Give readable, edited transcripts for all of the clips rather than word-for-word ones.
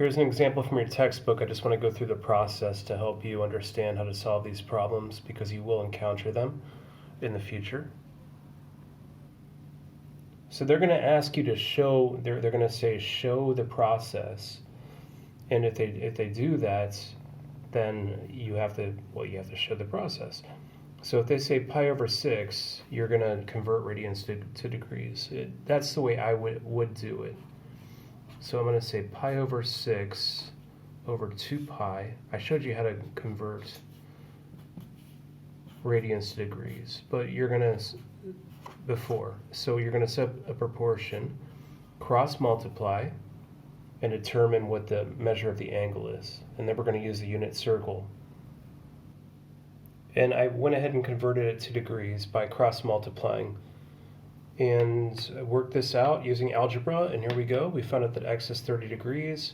Here's an example from your textbook. I just want to go through the process to help you understand how to solve these problems because you will encounter them in the future. So they're going to ask you to show, they're going to say show the process. And if they do that, then you have to show the process. So if they say pi over 6, you're going to convert radians to degrees. That's the way I would do it. So I'm going to say pi over 6 over 2 pi. I showed you how to convert radians to degrees, but you're going to, before. So you're going to set a proportion, cross multiply, and determine what the measure of the angle is. And then we're going to use the unit circle. And I went ahead and converted it to degrees by cross multiplying. And I worked this out using algebra, and here we go. We found out that x is 30 degrees.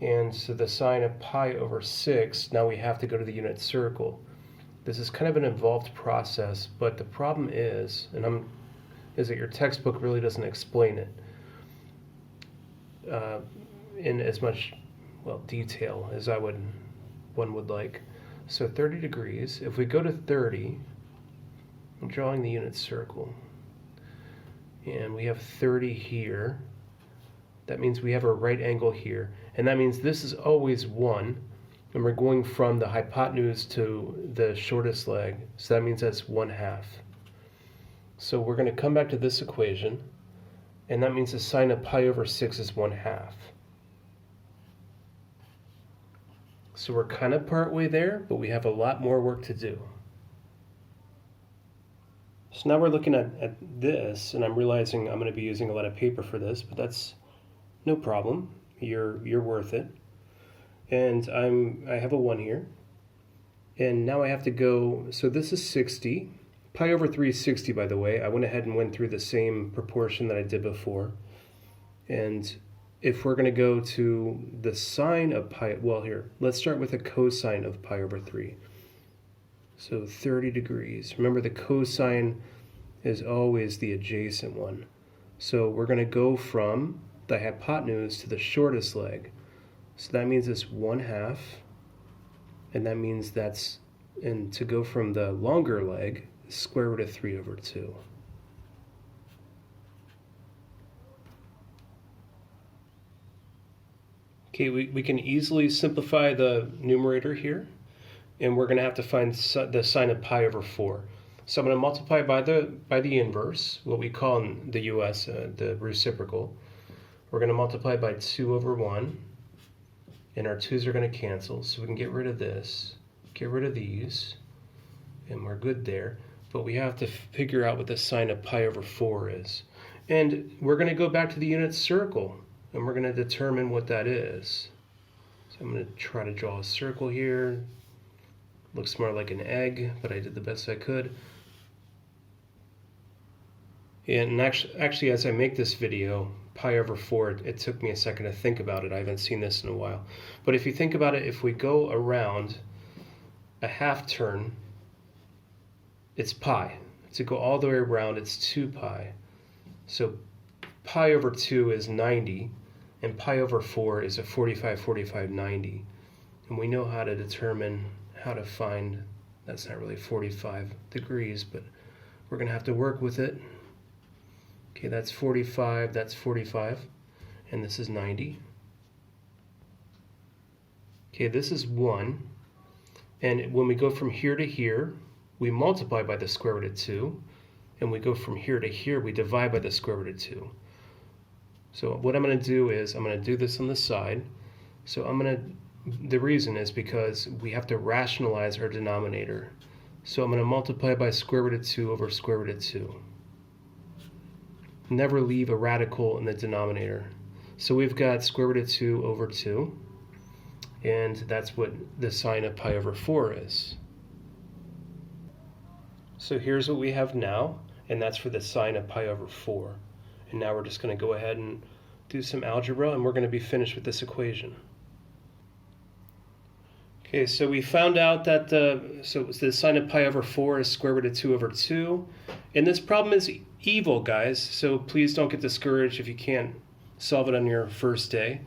And so the sine of pi over 6, now we have to go to the unit circle. This is kind of an involved process, but the problem is, is that your textbook really doesn't explain it in as much, detail as one would like. So 30 degrees, if we go to 30, I'm drawing the unit circle, and we have 30 here. That means we have a right angle here, and that means this is always 1, and we're going from the hypotenuse to the shortest leg, so that means that's 1/2. So we're going to come back to this equation, and that means the sine of pi over 6 is 1/2. So we're kind of partway there, but we have a lot more work to do. So now we're looking at this, and I'm realizing I'm going to be using a lot of paper for this, but that's no problem. You're worth it. And I have a 1 here. And now I have to go, so this is 60. Pi over 3 is 60, by the way. I went ahead and went through the same proportion that I did before. And if we're going to go to the sine of pi, here, let's start with a cosine of pi over 3. So 30 degrees. Remember, the cosine is always the adjacent one. So we're going to go from the hypotenuse to the shortest leg. So that means it's 1/2. And that means and to go from the longer leg, square root of 3 over 2. Okay, we can easily simplify the numerator here, and we're going to have to find the sine of pi over 4. So I'm going to multiply by the inverse, what we call in the US the reciprocal. We're going to multiply by 2 over 1, and our 2's are going to cancel, so we can get rid of this, get rid of these, and we're good there. But we have to figure out what the sine of pi over 4 is. And we're going to go back to the unit circle, and we're going to determine what that is. So I'm going to try to draw a circle here. Looks more like an egg, but I did the best I could. And actually, as I make this video, pi over 4, it took me a second to think about it. I haven't seen this in a while. But if you think about it, if we go around a half turn, it's pi. To go all the way around, it's 2 pi. So pi over 2 is 90, and pi over 4 is a 45, 45, 90. And we know how to determine, how to find, that's not really 45 degrees, but we're going to have to work with it. Okay, that's 45, and this is 90. Okay, this is 1, and when we go from here to here, we multiply by the square root of 2, and we go from here to here, we divide by the square root of 2. So what I'm going to do is, I'm going to do this on the side. So the reason is because we have to rationalize our denominator. So I'm going to multiply by square root of 2 over square root of 2. Never leave a radical in the denominator. So we've got square root of 2 over 2, and that's what the sine of pi over 4 is. So here's what we have now, and that's for the sine of pi over 4. And now we're just going to go ahead and do some algebra, and we're going to be finished with this equation. Okay, so we found out that the sine of pi over 4 is square root of 2 over 2. And this problem is evil, guys, so please don't get discouraged if you can't solve it on your first day.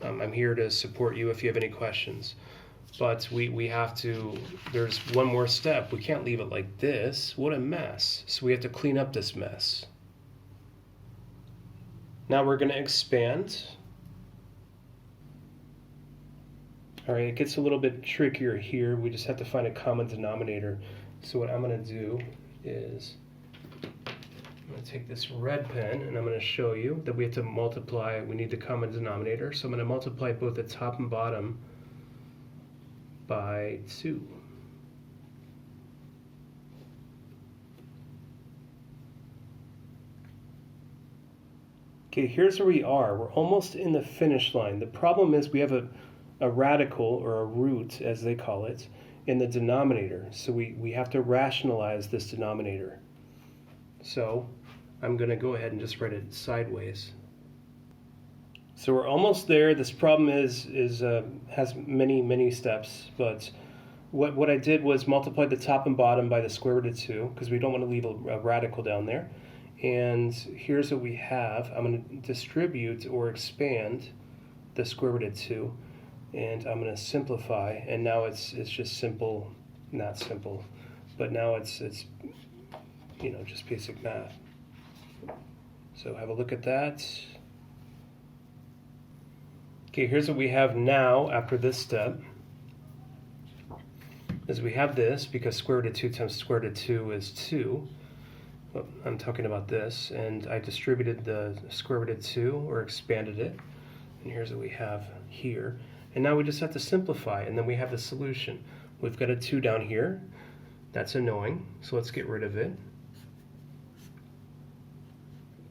I'm here to support you if you have any questions. But we have to, there's one more step. We can't leave it like this. What a mess. So we have to clean up this mess. Now we're going to expand. All right, it gets a little bit trickier here. We just have to find a common denominator. So what I'm going to do is I'm going to take this red pen and I'm going to show you that we have to multiply. We need the common denominator. So I'm going to multiply both the top and bottom by 2. Okay, here's where we are. We're almost in the finish line. The problem is we have a radical, or a root as they call it, in the denominator. So we have to rationalize this denominator. So I'm going to go ahead and just write it sideways. So we're almost there. This problem has many steps, but what I did was multiply the top and bottom by the square root of 2, because we don't want to leave a radical down there. And here's what we have. I'm going to distribute or expand the square root of 2, and I'm going to simplify. And now it's just simple, not simple, but now it's just basic math. So have a look at that. Okay, here's what we have now after this step. Is we have this, because square root of 2 times square root of 2 is 2. Well, I'm talking about this, and I distributed the square root of 2, or expanded it, and here's what we have here. And now we just have to simplify, and then we have the solution. We've got a 2 down here. That's annoying, so let's get rid of it.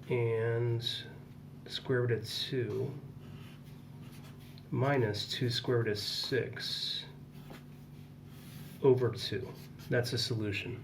And square root of 2 minus 2 square root of 6 over 2. That's a solution.